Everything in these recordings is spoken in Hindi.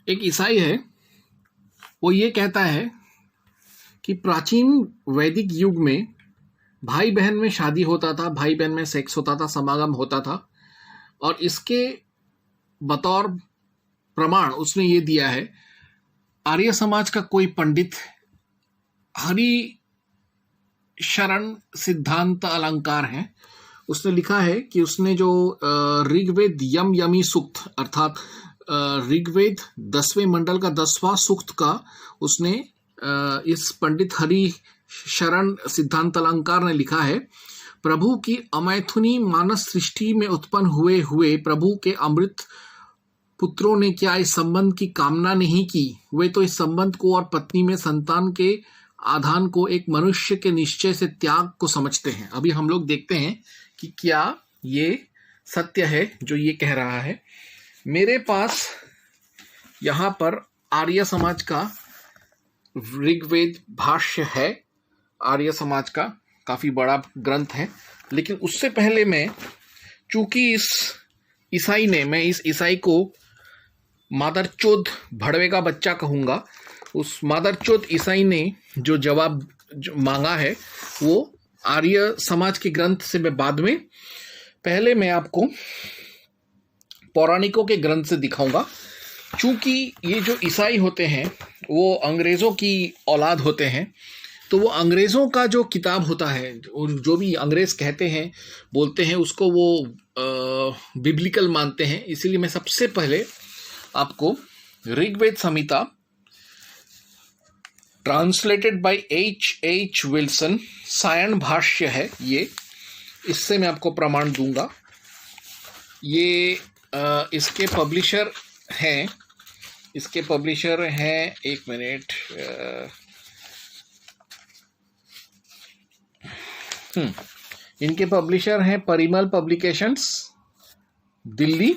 एक ईसाई है, वो ये कहता है कि प्राचीन वैदिक युग में भाई बहन में शादी होता था, भाई बहन में सेक्स होता था, समागम होता था, और इसके बतौर प्रमाण उसने ये दिया है। आर्य समाज का कोई पंडित हरि शरण सिद्धांत अलंकार है, उसने लिखा है कि उसने जो ऋग्वेद यम यमी सूक्त अर्थात ऋग्वेद 10वें मंडल का 10वां सूक्त का उसने इस पंडित हरि शरण सिद्धांत अलंकार ने लिखा है, प्रभु की अमैथुनी मानस सृष्टि में उत्पन्न हुए हुए प्रभु के अमृत पुत्रों ने क्या इस संबंध की कामना नहीं की? वे तो इस संबंध को और पत्नी में संतान के आधान को एक मनुष्य के निश्चय से त्याग को समझते हैं। अभी हम लोग देखते हैं कि क्या ये सत्य है जो ये कह रहा है। मेरे पास यहाँ पर आर्य समाज का ऋग्वेद भाष्य है, आर्य समाज का काफी बड़ा ग्रंथ है। लेकिन उससे पहले मैं, चूंकि इस ईसाई को मादरचोद भड़वे का बच्चा कहूंगा, उस मादरचोद ईसाई ने जो जवाब मांगा है वो आर्य समाज के ग्रंथ से मैं बाद में, पहले मैं आपको पौराणिकों के ग्रंथ से दिखाऊंगा। चूंकि ये जो ईसाई होते हैं वो अंग्रेज़ों की औलाद होते हैं, तो वो अंग्रेज़ों का जो किताब होता है, जो भी अंग्रेज़ कहते हैं बोलते हैं उसको वो बिब्लिकल मानते हैं। इसीलिए मैं सबसे पहले आपको Rigveda Samhita translated by H Wilson, Sayana भाष्य है ये, इससे मैं आपको प्रमाण दूंगा। ये इसके पब्लिशर हैं, एक मिनट, इनके पब्लिशर हैं Parimal publications, Delhi,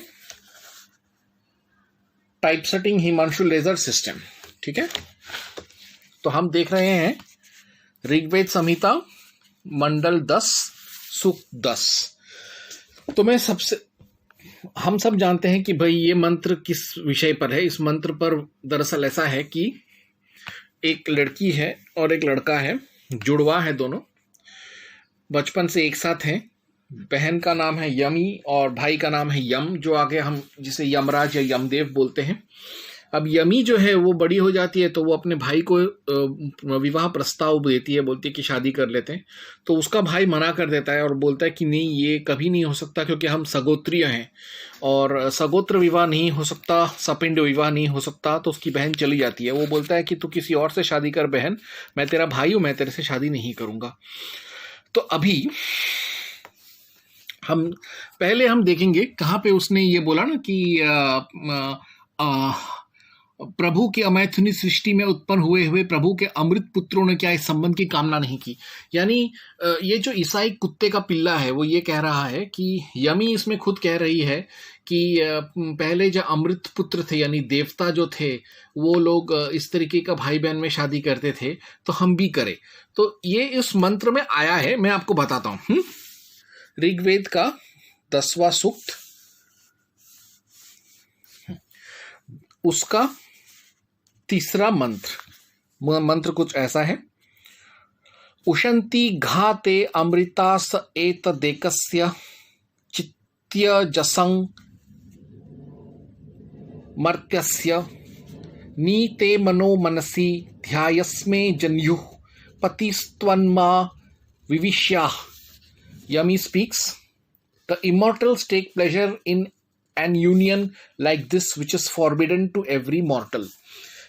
typesetting Himanshu laser system. ठीक है, तो हम देख रहे हैं ऋग्वेद संहिता मंडल 10 सूक्त 10। तो हम सब जानते हैं कि भाई ये मंत्र किस विषय पर है। इस मंत्र पर दरअसल ऐसा है कि एक लड़की है और एक लड़का है, जुड़वा है, दोनों बचपन से एक साथ हैं। बहन का नाम है यमी और भाई का नाम है यम, जो आगे हम जिसे यमराज या यमदेव बोलते हैं। अब यमी जो है वो बड़ी हो जाती है, तो वो अपने भाई को विवाह प्रस्ताव देती है, बोलती है कि शादी कर लेते हैं। तो उसका भाई मना कर देता है और बोलता है कि नहीं, ये कभी नहीं हो सकता, क्योंकि हम सगोत्रीय हैं और सगोत्र विवाह नहीं हो सकता, सपिंड विवाह नहीं हो सकता। तो उसकी बहन चली जाती है। वो बोलता है कि तू किसी और से शादी कर बहन, मैं तेरा भाई हूं, मैं तेरे से शादी नहीं करूंगा। तो अभी हम देखेंगे कहाँ पे उसने ये बोला ना कि प्रभु की अमैथुनी सृष्टि में उत्पन्न हुए हुए प्रभु के अमृत पुत्रों ने क्या इस संबंध की कामना नहीं की। यानी ये जो ईसाई कुत्ते का पिल्ला है वो ये कह रहा है कि यमी इसमें खुद कह रही है कि पहले जो अमृत पुत्र थे यानी देवता जो थे वो लोग इस तरीके का भाई बहन में शादी करते थे, तो हम भी करें। तो ये इस मंत्र में आया है, मैं आपको बताता हूं। ऋग्वेद का 10वां सूक्त, उसका 3रा मंत्र कुछ ऐसा है। उशंति घाते अमृतास एतदेकस्य चित्यजसं मर्त्यस्य नीते मनो मनसि ध्यायस्मे जन्युः पतिस्त्वन्मा विविश्याः। Yami speaks, the immortals take pleasure in an union like this which is forbidden to every mortal।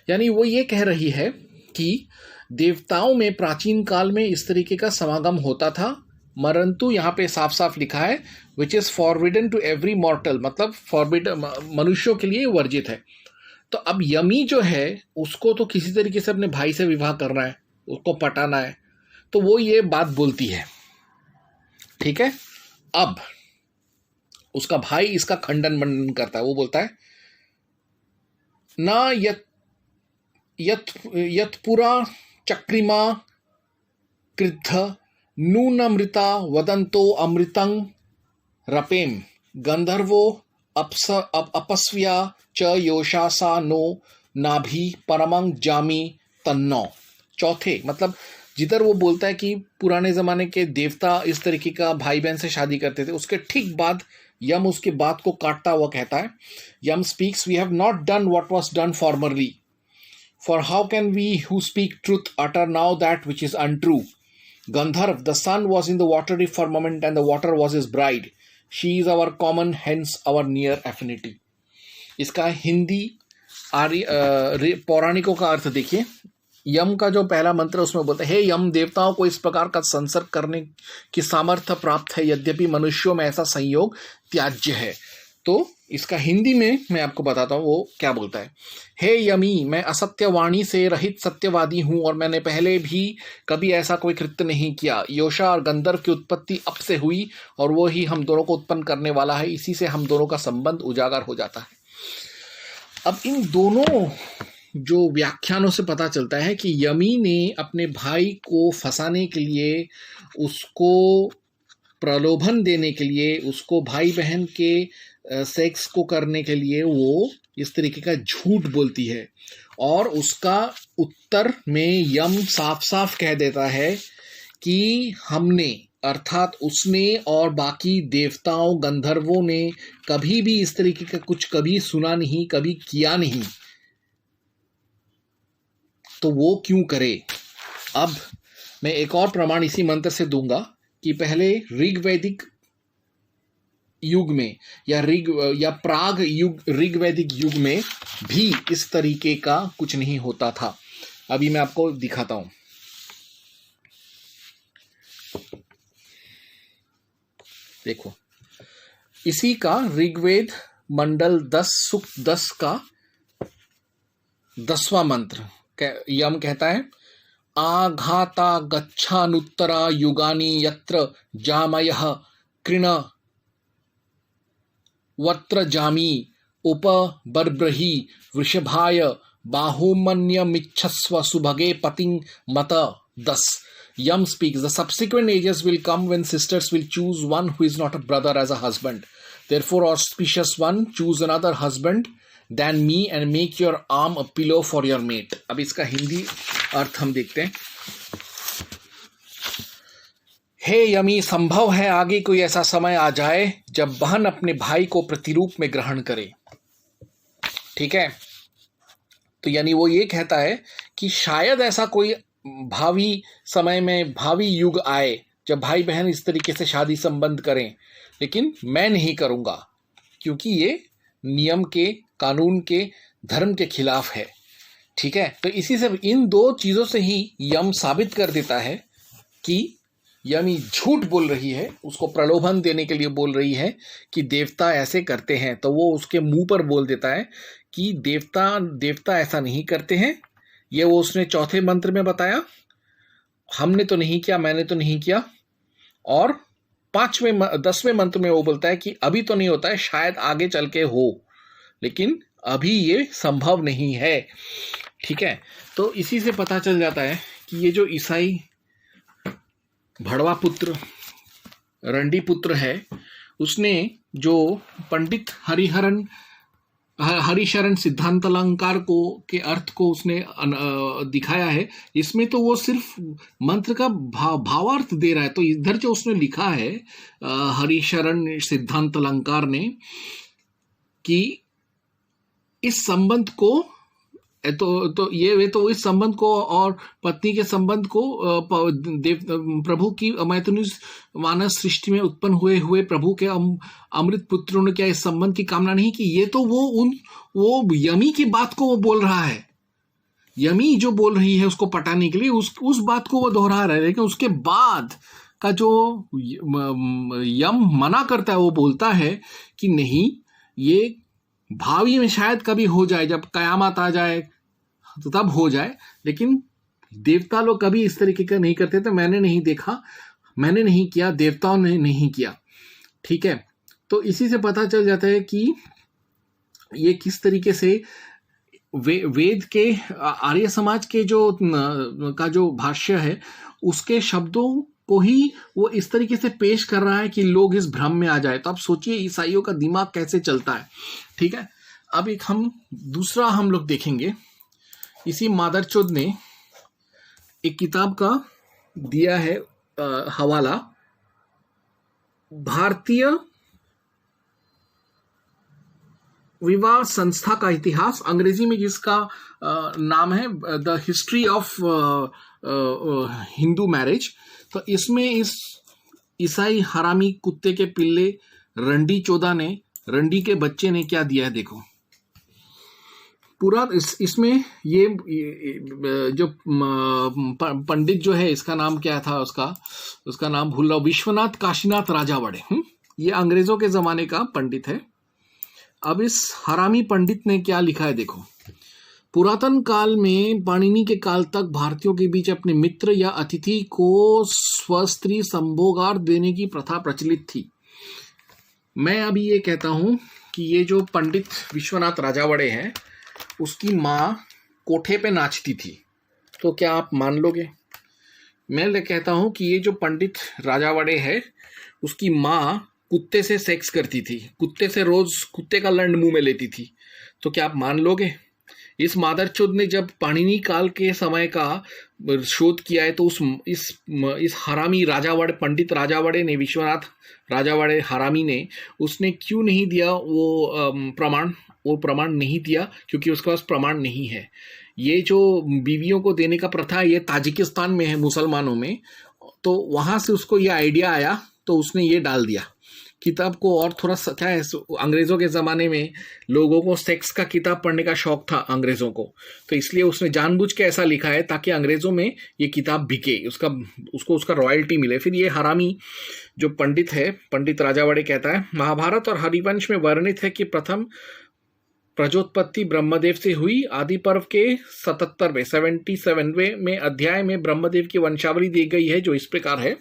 यानी वो ये कह रही है कि देवताओं में प्राचीन काल में इस तरीके का समागम होता था, परंतु यहाँ पे साफ साफ लिखा है which is forbidden to every mortal, मतलब forbidden मनुष्यों के लिए वर्जित है। तो अब यमी जो है उसको तो किसी तरीके से अपने भाई से विवाह करना है, उसको पटाना है, तो वो ये बात बोलती है। ठीक है, अब उसका भाई इसका खंडन मंडन करता है। वो बोलता है ना यत पुरा चक्रिमा कृद्ध नूनमृता वदंतो अमृतं रपेम गंधर्वो अपस्व्या च योषा सा नो नाभि परमं जामी तन्नो। चौथे मतलब जिधर वो बोलता है कि पुराने जमाने के देवता इस तरीके का भाई बहन से शादी करते थे, उसके ठीक बाद यम उसके बात को काटता हुआ कहता है, Yama speaks, we have not done what was done formerly, for how can we who speak truth utter now that which is untrue. Gandharva, the son was in the watery firmament and the water was his bride, she is our common hence our near affinity. इसका हिंदी पौराणिकों का अर्थ देखिए। यम का जो पहला मंत्र उसमें बोलते हैं, हे यम, देवताओं को इस प्रकार का संसर्ग करने की सामर्थ्य प्राप्त है, यद्यपि मनुष्यों में ऐसा संयोग त्याज्य है। तो इसका हिंदी में मैं आपको बताता हूँ वो क्या बोलता है। हे यमी, मैं असत्यवाणी से रहित सत्यवादी हूँ और मैंने पहले भी कभी ऐसा कोई कृत्य नहीं किया। योषा और गंधर्व की उत्पत्ति अप से हुई और वो ही हम दोनों को उत्पन्न करने वाला है, इसी से हम दोनों का संबंध उजागर हो जाता है। अब इन दोनों जो व्याख्यानों से पता चलता है कि यमी ने अपने भाई को फंसाने के लिए, उसको प्रलोभन देने के लिए, उसको भाई बहन के सेक्स को करने के लिए वो इस तरीके का झूठ बोलती है, और उसका उत्तर में यम साफ साफ कह देता है कि हमने, अर्थात उसने और बाकी देवताओं गंधर्वों ने कभी भी इस तरीके का कुछ कभी सुना नहीं, कभी किया नहीं, तो वो क्यों करे। अब मैं एक और प्रमाण इसी मंत्र से दूंगा कि पहले ऋग्वैदिक युग में या प्राग युग, ऋग्वैदिक युग में भी इस तरीके का कुछ नहीं होता था। अभी मैं आपको दिखाता हूं। देखो, इसी का ऋग्वेद मंडल 10 सूक्त 10 का 10वां मंत्र यम कहता है, आघाता गच्छानुत्तरा युगानि यत्र जामयः कृण वत्र जामी उपबर्ब्रहि वृषभाय बाहुमन्यमिच्छस्व सुभगे पतिं मत 10. Yum speaks, the subsequent ages will come when sisters will choose one who is not a brother as a husband. Therefore, auspicious one, choose another husband than me and make your arm a pillow for your mate. अब इसका हिंदी अर्थ हम देखते हैं। हे यमी, संभव है आगे कोई ऐसा समय आ जाए जब बहन अपने भाई को प्रतिरूप में ग्रहण करे। ठीक है, तो यानी वो ये कहता है कि शायद ऐसा कोई भावी समय में, भावी युग आए जब भाई बहन इस तरीके से शादी संबंध करें, लेकिन मैं नहीं करूंगा क्योंकि ये नियम के, कानून के, धर्म के खिलाफ है। ठीक है, तो इसी से, इन दो चीजों से ही यम साबित कर देता है कि यमी झूठ बोल रही है, उसको प्रलोभन देने के लिए बोल रही है कि देवता ऐसे करते हैं। तो वो उसके मुंह पर बोल देता है कि देवता ऐसा नहीं करते हैं। ये वो उसने चौथे मंत्र में बताया, हमने तो नहीं किया, मैंने तो नहीं किया। और 10वें मंत्र में वो बोलता है कि अभी तो नहीं होता है, शायद आगे चल के हो, लेकिन अभी ये संभव नहीं है। ठीक है, तो इसी से पता चल जाता है कि ये जो ईसाई भड़वा पुत्र, रंडी पुत्र है, उसने जो पंडित हरिशरण सिद्धांत अलंकार को के अर्थ को उसने दिखाया है, इसमें तो वो सिर्फ मंत्र का भावार्थ दे रहा है। तो इधर जो उसने लिखा है हरिशरण सिद्धांत अलंकार ने, कि इस संबंध को तो इस संबंध को और पत्नी के संबंध को प्रभु की मैथुनी मानस सृष्टि में उत्पन्न हुए प्रभु के अमृत पुत्रों ने क्या इस संबंध की कामना नहीं की। ये तो वो यमी की बात को वो बोल रहा है। यमी जो बोल रही है उसको पटाने के लिए उस बात को वो दोहरा रहा है, लेकिन उसके बाद का जो यम मना करता है, वो बोलता है कि नहीं, ये भावी में शायद कभी हो जाए, जब कयामत आ जाए तो तब हो जाए, लेकिन देवता लोग कभी इस तरीके का नहीं करते। तो मैंने नहीं देखा, मैंने नहीं किया, देवताओं ने नहीं किया। ठीक है, तो इसी से पता चल जाता है कि ये किस तरीके से वेद के, आर्य समाज के जो भाष्य है, उसके शब्दों को ही वो इस तरीके से पेश कर रहा है कि लोग इस भ्रम में आ जाए। तो आप सोचिए ईसाइयों का दिमाग कैसे चलता है। ठीक है, अब एक दूसरा हम लोग देखेंगे। इसी मादरचोद ने एक किताब का दिया है हवाला, भारतीय विवाह संस्था का इतिहास, अंग्रेजी में जिसका नाम है the history of Hindu marriage. तो इसमें इस ईसाई हरामी कुत्ते के पिल्ले रंडी चोदा ने, रंडी के बच्चे ने क्या दिया है देखो। पूरा इसमें ये जो पंडित जो है, इसका नाम क्या था, उसका नाम भूल रहा हूं, विश्वनाथ काशीनाथ राजावड़े। ये अंग्रेजों के जमाने का पंडित है। अब इस हरामी पंडित ने क्या लिखा है देखो। पुरातन काल में पाणिनि के काल तक भारतीयों के बीच अपने मित्र या अतिथि को स्वस्त्री संभोगार देने की प्रथा प्रचलित थी। मैं अभी ये कहता हूं कि ये जो पंडित विश्वनाथ राजावड़े हैं, उसकी माँ कोठे पे नाचती थी, तो क्या आप मान लोगे? मैं कहता हूं कि ये जो पंडित राजावड़े है, उसकी माँ कुत्ते से सेक्स करती थी, कुत्ते से रोज कुत्ते का लंड मुंह में लेती थी, तो क्या आप मान लोगे? इस मादरचोद ने जब पाणिनि काल के समय का शोध किया है, तो इस हरामी राजावड़े, पंडित राजावड़े ने, विश्वनाथ राजावड़े हरामी ने, उसने क्यों नहीं दिया वो प्रमाण नहीं दिया, क्योंकि उसके पास प्रमाण नहीं है। ये जो बीवियों को देने का प्रथा है, ये ताजिकिस्तान में है, मुसलमानों में, तो वहां से उसको ये आइडिया आया, तो उसने ये डाल दिया किताब को। और थोड़ा क्या है, अंग्रेजों के ज़माने में लोगों को सेक्स का किताब पढ़ने का शौक था अंग्रेजों को, तो इसलिए उसने जानबूझ के ऐसा लिखा है ताकि अंग्रेजों में ये किताब बिके, उसको उसका रॉयल्टी मिले। फिर ये हरामी जो पंडित है, पंडित राजावड़े कहता है, महाभारत और हरिवंश में वर्णित है कि प्रथम प्रजोत्पत्ति ब्रह्मदेव से हुई। आदि पर्व के 77वें में अध्याय में ब्रह्मदेव की वंशावली दी गई है, जो इस प्रकार है।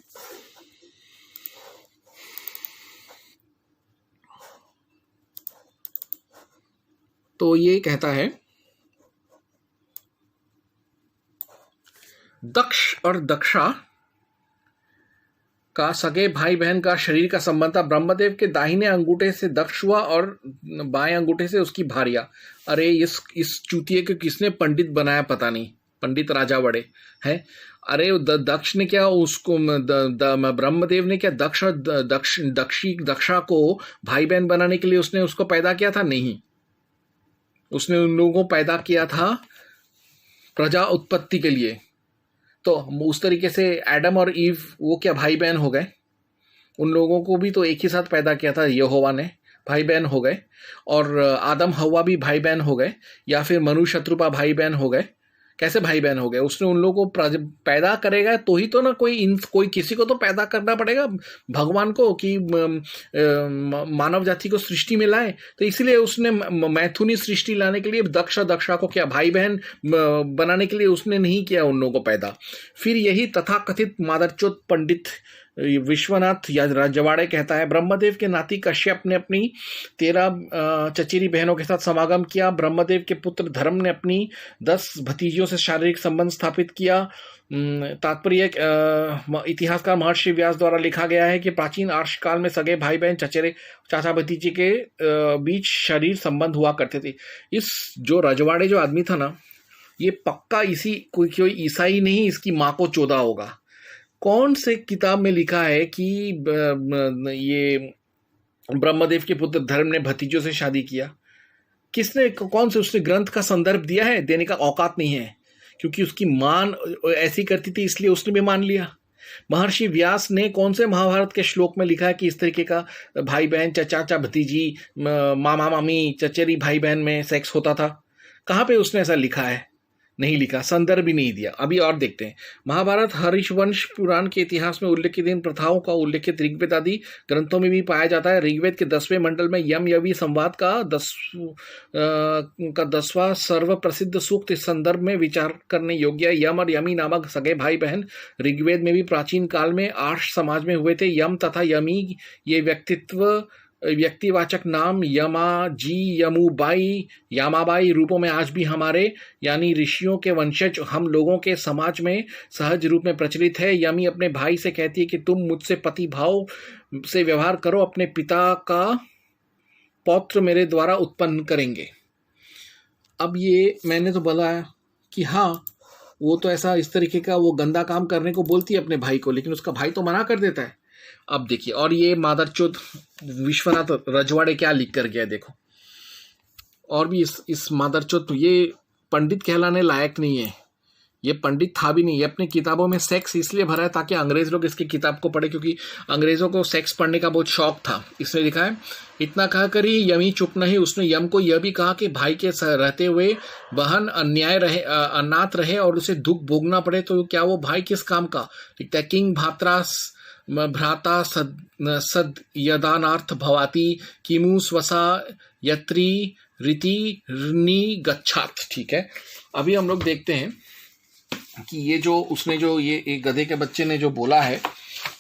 तो ये कहता है, दक्ष और दक्षा का सगे भाई बहन का शरीर का संबंध था। ब्रह्मदेव के दाहिने अंगूठे से दक्ष हुआ और बाएं अंगूठे से उसकी भार्या। अरे इस चूतिए को किसने पंडित बनाया पता नहीं, पंडित राजावड़े है। अरे दक्ष ने क्या उसको, ब्रह्मदेव ने क्या दक्षा को भाई बहन बनाने के लिए उसने उसको पैदा किया था? नहीं, उसने उन लोगों को पैदा किया था प्रजा उत्पत्ति के लिए। तो उस तरीके से एडम और ईव वो क्या भाई बहन हो गए? उन लोगों को भी तो एक ही साथ पैदा किया था यहोवा ने, भाई बहन हो गए। और आदम हव्वा भी भाई बहन हो गए, या फिर मनु शत्रुपा भाई बहन हो गए। कैसे भाई बहन हो गए? उसने उन लोगों को पैदा करेगा तो ही तो ना, कोई किसी को तो पैदा करना पड़ेगा भगवान को, कि मानव जाति को सृष्टि में लाए। तो इसलिए उसने मैथुनी सृष्टि लाने के लिए दक्षा को क्या भाई बहन बनाने के लिए उसने नहीं किया उन लोगों को पैदा। फिर यही तथाकथित मादरचोद पंडित विश्वनाथ राजावड़े कहता है, ब्रह्मदेव के नाती कश्यप ने अपनी 13 चचेरी बहनों के साथ समागम किया। ब्रह्मदेव के पुत्र धर्म ने अपनी 10 भतीजियों से शारीरिक संबंध स्थापित किया। तात्पर्य इतिहासकार महर्षि व्यास द्वारा लिखा गया है कि प्राचीन आर्ष काल में सगे भाई बहन, चचेरे चाचा भतीजे के बीच शरीर संबंध हुआ करते थे। इस जो रजवाड़े जो आदमी था ना, ये पक्का कोई ईसाई नहीं, इसकी माँ को चोदा होगा। कौन से किताब में लिखा है कि ये ब्रह्मदेव के पुत्र धर्म ने भतीजों से शादी किया? किसने, कौन से उसने ग्रंथ का संदर्भ दिया है? देने का औकात नहीं है, क्योंकि उसकी मान ऐसी करती थी इसलिए उसने भी मान लिया। महर्षि व्यास ने कौन से महाभारत के श्लोक में लिखा है कि इस तरीके का भाई बहन, चाचा भतीजी, मामा मामी, चचेरी भाई बहन में सेक्स होता था? कहाँ पे उसने ऐसा लिखा है? नहीं लिखा, संदर्भ भी नहीं दिया। अभी और देखते हैं। महाभारत, हरिवंश पुराण के इतिहास में उल्लेखित इन प्रथाओं का उल्लेखित ऋग्वेद आदि ग्रंथों में भी पाया जाता है। ऋग्वेद के 10वें मंडल में यम यवी संवाद का 10वां सर्व प्रसिद्ध सूक्त इस संदर्भ में विचार करने योग्य है। यम और यमी नामक सगे भाई बहन ऋग्वेद में भी प्राचीन काल में आर्ष समाज में हुए थे। यम तथा यमी ये व्यक्तित्व व्यक्तिवाचक नाम यमा जी, यमुबाई, यामाबाई रूपों में आज भी हमारे यानी ऋषियों के वंशज हम लोगों के समाज में सहज रूप में प्रचलित है। यमी अपने भाई से कहती है कि तुम मुझसे पति भाव से व्यवहार करो, अपने पिता का पौत्र मेरे द्वारा उत्पन्न करेंगे। अब ये मैंने तो बोला कि हाँ वो तो ऐसा इस तरीके का वो गंदा काम करने को बोलती है अपने भाई को, लेकिन उसका भाई तो मना कर देता है। अब देखिए, और ये मादरचोद विश्वनाथ रजवाड़े क्या लिख कर गया देखो। और भी इस मादरचोद, ये पंडित कहलाने लायक नहीं है, ये पंडित था भी नहीं। ये अपनी किताबों में सेक्स इसलिए भरा है ताकि अंग्रेज लोग इसकी किताब को पढ़े, क्योंकि अंग्रेजों को सेक्स पढ़ने का बहुत शौक था। इसने लिखा है, इतना कहा करी यमी चुप नहीं, उसने यम को यह भी कहा कि भाई के रहते हुए बहन अन्याय रहे, अनाथ रहे और उसे दुख भोगना पड़े तो क्या वो भाई किस काम का। लिखता है, किंग भ्राता सद यदानार्थ भवाती किमु स्वसा यत्री रीति ऋणी गच्छात। ठीक है, अभी हम लोग देखते हैं कि ये जो उसने जो ये एक गधे के बच्चे ने जो बोला है,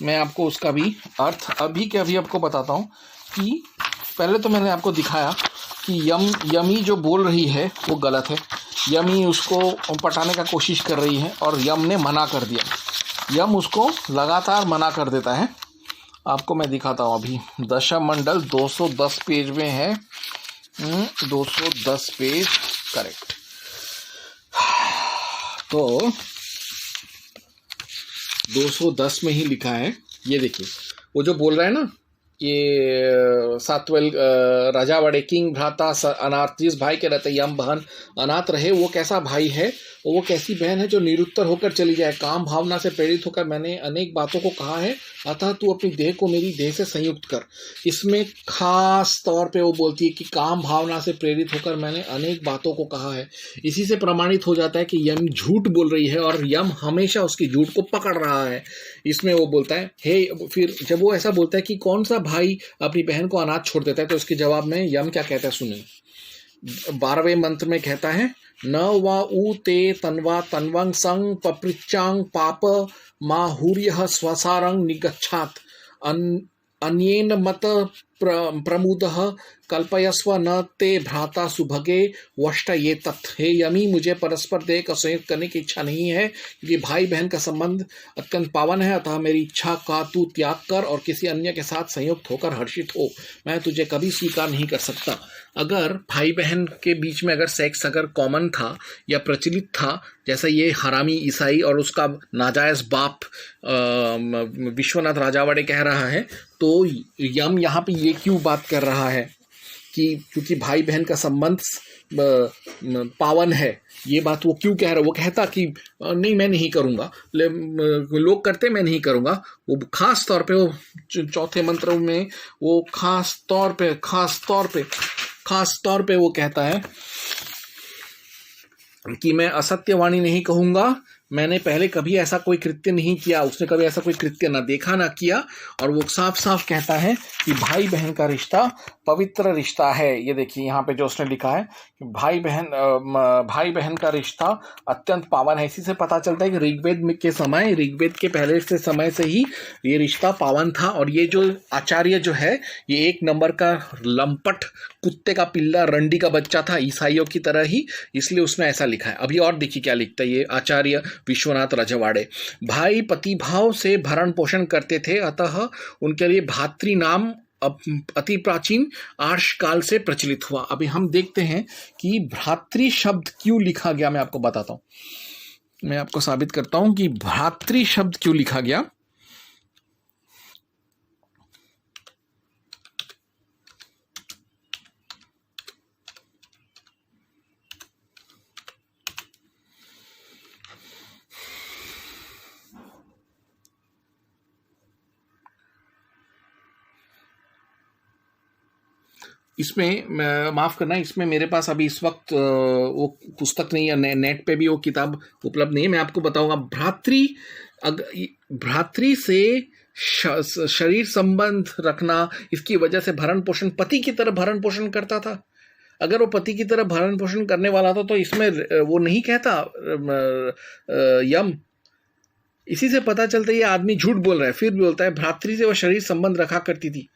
मैं आपको उसका भी अर्थ अभी के अभी आपको बताता हूँ। कि पहले तो मैंने आपको दिखाया कि यमी जो बोल रही है वो गलत है। यमी उसको पटाने का कोशिश कर रही है और यम ने मना कर दिया। यम उसको लगातार मना कर देता है। आपको मैं दिखाता हूँ अभी, दशमंडल 210 पेज में है, 210 पेज करेक्ट। तो 210 में ही लिखा है, ये देखिए वो जो बोल रहा है ना, ये सातवेल राजावाड़े किंग भ्राता अनाथ, जिस भाई के रहते यम बहन अनाथ रहे, वो कैसा भाई है, वो कैसी बहन है जो निरुत्तर होकर चली जाए। काम भावना से प्रेरित होकर मैंने अनेक बातों को कहा है, अतः तू अपनी देह को मेरी देह से संयुक्त कर। इसमें खास तौर पे वो बोलती है कि काम भावना से प्रेरित होकर मैंने अनेक बातों को कहा है। इसी से प्रमाणित हो जाता है कि यम झूठ बोल रही है और यम हमेशा उसकी झूठ को पकड़ रहा है। इसमें वो बोलता है, हे, फिर जब वो ऐसा बोलता है कि कौन सा भाई अपनी बहन को अनाथ छोड़ देता है, तो उसके जवाब में यम क्या कहता है सुनिए। 12वें मंत्र में कहता है, न वा उ ते तन्वा तन्वंग संग पपृचांग पाप माहुर्यः स्वसारंग निगच्छात अन्येन मत प्रमुदः कल्पयस्व न ते भ्राता सुभगे वष्ट ये तत्। हे यमी, मुझे परस्पर देह का संयुक्त करने की इच्छा नहीं है, क्योंकि भाई बहन का संबंध अत्यंत पावन है। अतः मेरी इच्छा का तू त्याग कर और किसी अन्य के साथ संयुक्त होकर हर्षित हो। मैं तुझे कभी स्वीकार नहीं कर सकता। अगर भाई बहन के बीच में अगर सेक्स अगर कॉमन था या प्रचलित था, जैसा ये हरामी ईसाई और उसका नाजायज बाप विश्वनाथ राजावाड़े कह रहा है, तो यम यहाँ पे ये क्यों बात कर रहा है कि क्योंकि भाई बहन का संबंध पावन है, ये बात वो क्यों कह रहा है। वो कहता कि नहीं मैं नहीं करूँगा, लोग करते मैं नहीं करूँगा। वो खास तौर पे वो चौथे मंत्र में वो खास तौर पे वो कहता है कि मैं असत्यवाणी नहीं कहूँगा, मैंने पहले कभी ऐसा कोई कृत्य नहीं किया। उसने कभी ऐसा कोई कृत्य ना देखा ना किया, और वो साफ साफ कहता है कि भाई बहन का रिश्ता पवित्र रिश्ता है। ये देखिए यहाँ पे जो उसने लिखा है कि भाई बहन का रिश्ता अत्यंत पावन है। इसी से पता चलता है कि ऋग्वेद के पहले से समय से ही ये रिश्ता पावन था। और ये जो आचार्य जो है, ये एक नंबर का लंपट कुत्ते का पिल्ला, रंडी का बच्चा था, ईसाइयों की तरह ही, इसलिए उसने ऐसा लिखा है। अभी और देखिए क्या लिखता है ये आचार्य विश्वनाथ रजवाड़े। भाई पतिभाव से भरण पोषण करते थे, अतः उनके लिए भातृ नाम अति प्राचीन आर्ष काल से प्रचलित हुआ। अभी हम देखते हैं कि भ्रातृ शब्द क्यों लिखा गया। मैं आपको बताता हूं, मैं आपको साबित करता हूं कि भ्रातृ शब्द क्यों लिखा गया। इसमें माफ़ करना, इसमें मेरे पास अभी इस वक्त वो पुस्तक नहीं है, नेट पे भी वो किताब उपलब्ध नहीं है। मैं आपको बताऊंगा, भ्रातृ से शरीर संबंध रखना, इसकी वजह से भरण पोषण, पति की तरह भरण पोषण करता था। अगर वो पति की तरह भरण पोषण करने वाला था तो इसमें वो नहीं कहता यम। इसी से पता चलता है ये आदमी झूठ बोल रहा है। फिर बोलता है भ्रातृ से वो शरीर संबंध रखा करती थी।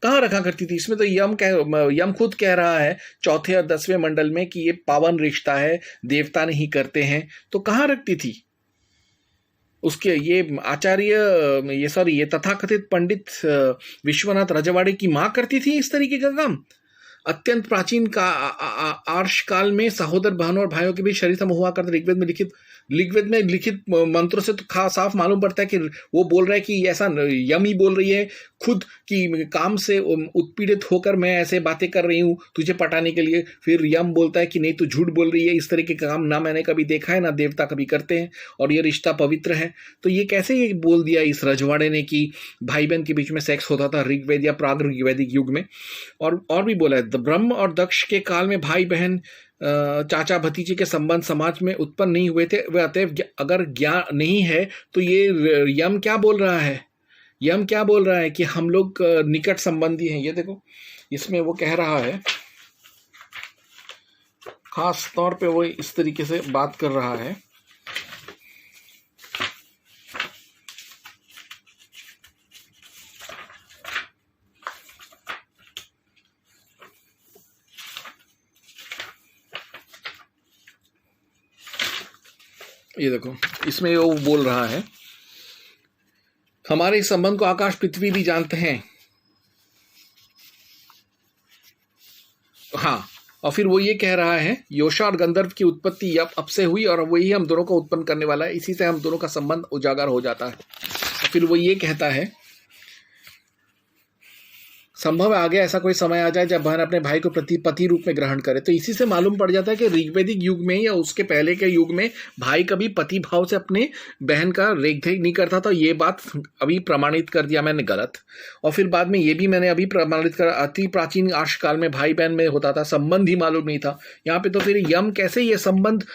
कहाँ रखा करती थी? इसमें तो यम खुद कह रहा है चौथे और 10वें मंडल में कि ये पावन रिश्ता है, देवता नहीं करते हैं, तो कहाँ रखती थी? उसके ये आचार्य ये तथाकथित पंडित विश्वनाथ रजवाड़े की माँ करती थी इस तरीके का काम। अत्यंत प्राचीन का आर्ष काल में सहोदर बहनों और भाइयों के बीच शरीर समूह हुआ करते। ऋग्वेद में लिखित मंत्रों से तो साफ मालूम पड़ता है कि वो बोल रहा है कि ऐसा यमी बोल रही है खुद कि काम से उत्पीड़ित होकर मैं ऐसे बातें कर रही हूँ तुझे पटाने के लिए। फिर यम बोलता है कि नहीं तू झूठ बोल रही है, इस तरीके का काम ना मैंने कभी देखा है ना देवता कभी करते हैं, और ये रिश्ता पवित्र है। तो ये कैसे ये बोल दिया इस रजवाड़े ने कि भाई बहन के बीच में सेक्स होता था ऋग्वेद या प्राग ऋग्वैदिक युग में। और भी बोला है ब्रह्म और दक्ष के काल में भाई बहन चाचा भतीजे के संबंध समाज में उत्पन्न नहीं हुए थे। वे अतएव अगर ज्ञान नहीं है तो ये यम क्या बोल रहा है? यम क्या बोल रहा है कि हम लोग निकट संबंधी हैं। ये देखो इसमें वो कह रहा है, खास तौर पे वो इस तरीके से बात कर रहा है। ये देखो इसमें वो बोल रहा है, हमारे इस संबंध को आकाश पृथ्वी भी जानते हैं। हाँ, और फिर वो ये कह रहा है योशा और गंधर्व की उत्पत्ति अब से हुई और वही हम दोनों को उत्पन्न करने वाला है, इसी से हम दोनों का संबंध उजागर हो जाता है। फिर वो ये कहता है संभव है आगे ऐसा कोई समय आ जाए जब बहन अपने भाई को पति रूप में ग्रहण करे। तो इसी से मालूम पड़ जाता है कि ऋग्वैदिक युग में या उसके पहले के युग में भाई कभी पति भाव से अपने बहन का रेखदेख नहीं करता था। ये बात अभी प्रमाणित कर दिया मैंने गलत। और फिर बाद में ये भी मैंने अभी प्रमाणित कर, अति प्राचीन आर्ष काल में भाई बहन में होता था, संबंध ही मालूम नहीं था। यहाँ पे तो फिर यम कैसे, ये संबंध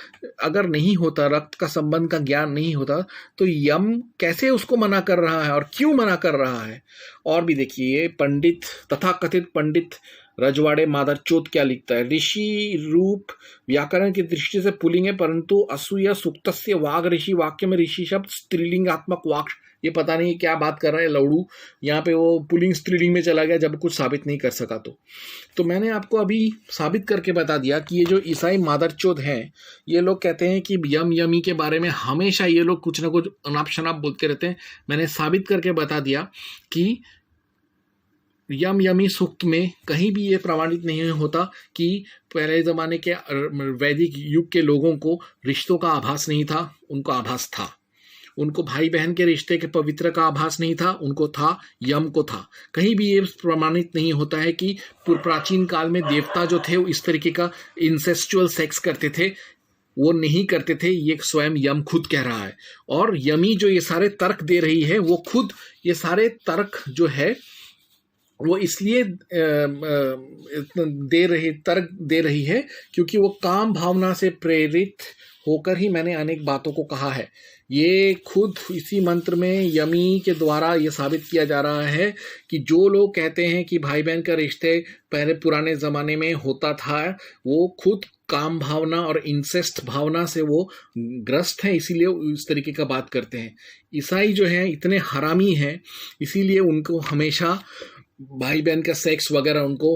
अगर नहीं होता, रक्त का संबंध का ज्ञान नहीं होता, तो यम कैसे उसको मना कर रहा है और क्यों मना कर रहा है? और भी देखिए पंडित तथाकथित पंडित रजवाड़े मादरचोद क्या लिखता है। ऋषि रूप व्याकरण की दृष्टि से पुल्लिंग है, परंतु असूया सुक्तस्य वाग ऋषि वाक्य में ऋषि शब्द स्त्रीलिंगात्मक वाक, ये पता नहीं क्या बात कर रहा है लौड़ू। यहाँ पे वो पुल्लिंग स्त्रीलिंग में चला गया जब कुछ साबित नहीं कर सका। तो मैंने आपको अभी साबित करके बता दिया कि ये जो ईसाई मादरचोद हैं, ये लोग कहते हैं कि यमी के बारे में हमेशा ये लोग कुछ ना कुछ अनाप शनाप बोलते रहते हैं। मैंने साबित करके बता दिया कि यमी सूक्त में कहीं भी ये प्रमाणित नहीं होता कि पहले ज़माने के वैदिक युग के लोगों को रिश्तों का आभास नहीं था, उनको आभास था। उनको भाई बहन के रिश्ते के पवित्र का आभास नहीं था, उनको था, यम को था। कहीं भी ये प्रमाणित नहीं होता है कि प्राचीन काल में देवता जो थे वो इस तरीके का इंसेस्चुअल सेक्स करते थे, वो नहीं करते थे। ये स्वयं यम खुद कह रहा है। और यमी जो ये सारे तर्क दे रही है, वो खुद ये सारे तर्क जो है वो इसलिए तर्क दे रही है क्योंकि वो काम भावना से प्रेरित होकर ही मैंने अनेक बातों को कहा है। ये खुद इसी मंत्र में यमी के द्वारा ये साबित किया जा रहा है कि जो लोग कहते हैं कि भाई बहन का रिश्ते पहले पुराने ज़माने में होता था, वो खुद काम भावना और इंसेस्ट भावना से वो ग्रस्त हैं, इसीलिए इस तरीके का बात करते हैं। ईसाई जो हैं इतने हरामी हैं, इसीलिए उनको हमेशा भाई बहन का सेक्स वगैरह उनको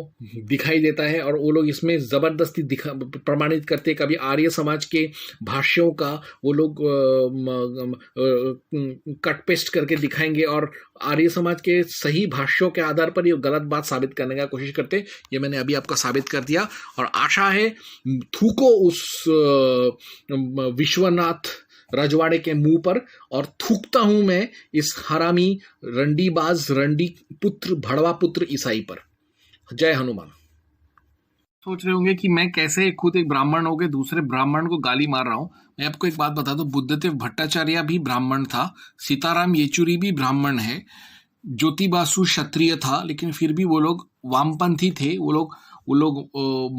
दिखाई देता है और वो लोग इसमें ज़बरदस्ती प्रमाणित करते। कभी आर्य समाज के भाष्यों का वो लोग कट पेस्ट करके दिखाएंगे और आर्य समाज के सही भाष्यों के आधार पर ये गलत बात साबित करने का कोशिश करते। ये मैंने अभी आपका साबित कर दिया और आशा है थूको उस विश्वनाथ रजवाड़े के मुंह पर, और थूकता हूं मैं इस हरामी रंडीबाज रंडी पुत्र भड़वा पुत्र ईसाई पर। जय हनुमान। सोच रहे होंगे कि मैं कैसे खुद एक ब्राह्मण हो गए दूसरे ब्राह्मण को गाली मार रहा हूं। मैं आपको एक बात बता दूं, बुद्धदेव भट्टाचार्य भी ब्राह्मण था, सीताराम येचुरी भी ब्राह्मण है, ज्योति बासु क्षत्रिय था, लेकिन फिर भी वो लोग वामपंथी थे। वो लोग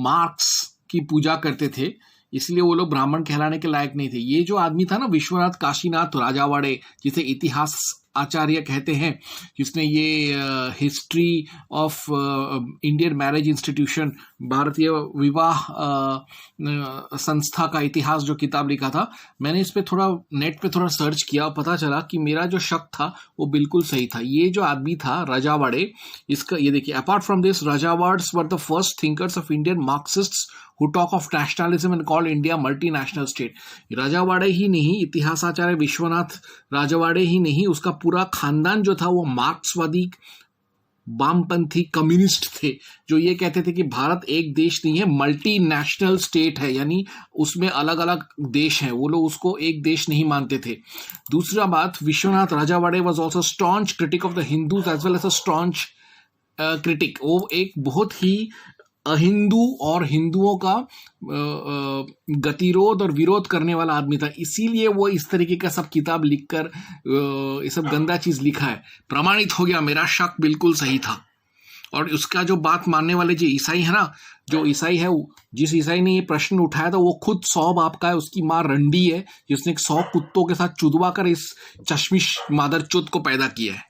मार्क्स की पूजा करते थे, इसलिए वो लोग ब्राह्मण कहलाने के लायक नहीं थे। ये जो आदमी था ना विश्वनाथ काशीनाथ राजावाड़े, जिसे इतिहास आचार्य कहते हैं, जिसने ये history of Indian marriage institution, भारतीय विवाह संस्था का इतिहास जो किताब लिखा था, मैंने इस पे थोड़ा नेट पे थोड़ा सर्च किया, पता चला कि मेरा जो शक था वो बिल्कुल सही था। ये जो आदमी था रजावाड़े, इसका ये देखिए, apart from this Rajwades were the first thinkers of Indian Marxists who talk of nationalism and call India multinational state। Rajwade ही नहीं, इतिहासाचार्य विश्वनाथ राजावाड़े ही नहीं, उसका पूरा खानदान जो था वो मार्क्सवादी वामपंथी कम्युनिस्ट थे, जो ये कहते थे कि भारत एक देश नहीं है, मल्टी नेशनल स्टेट है, यानी उसमें अलग अलग देश हैं, वो लोग उसको एक देश नहीं मानते थे। दूसरा बात, Vishwanath Rajwade was also staunch critic of the Hindus as well as a staunch critic. वो एक बहुत ही अहिंदू और हिंदुओं का गतिरोध और विरोध करने वाला आदमी था, इसीलिए वो इस तरीके का सब किताब लिखकर ये सब गंदा चीज लिखा है। प्रमाणित हो गया, मेरा शक बिल्कुल सही था। और उसका जो बात मानने वाले जो ईसाई है ना, जो ईसाई है, जिस ईसाई ने ये प्रश्न उठाया था वो खुद 100 बाप का है, उसकी माँ रंडी है, जिसने 100 कुत्तों के साथ चुदवा कर इस चश्मिश मादरचोद को पैदा किया है।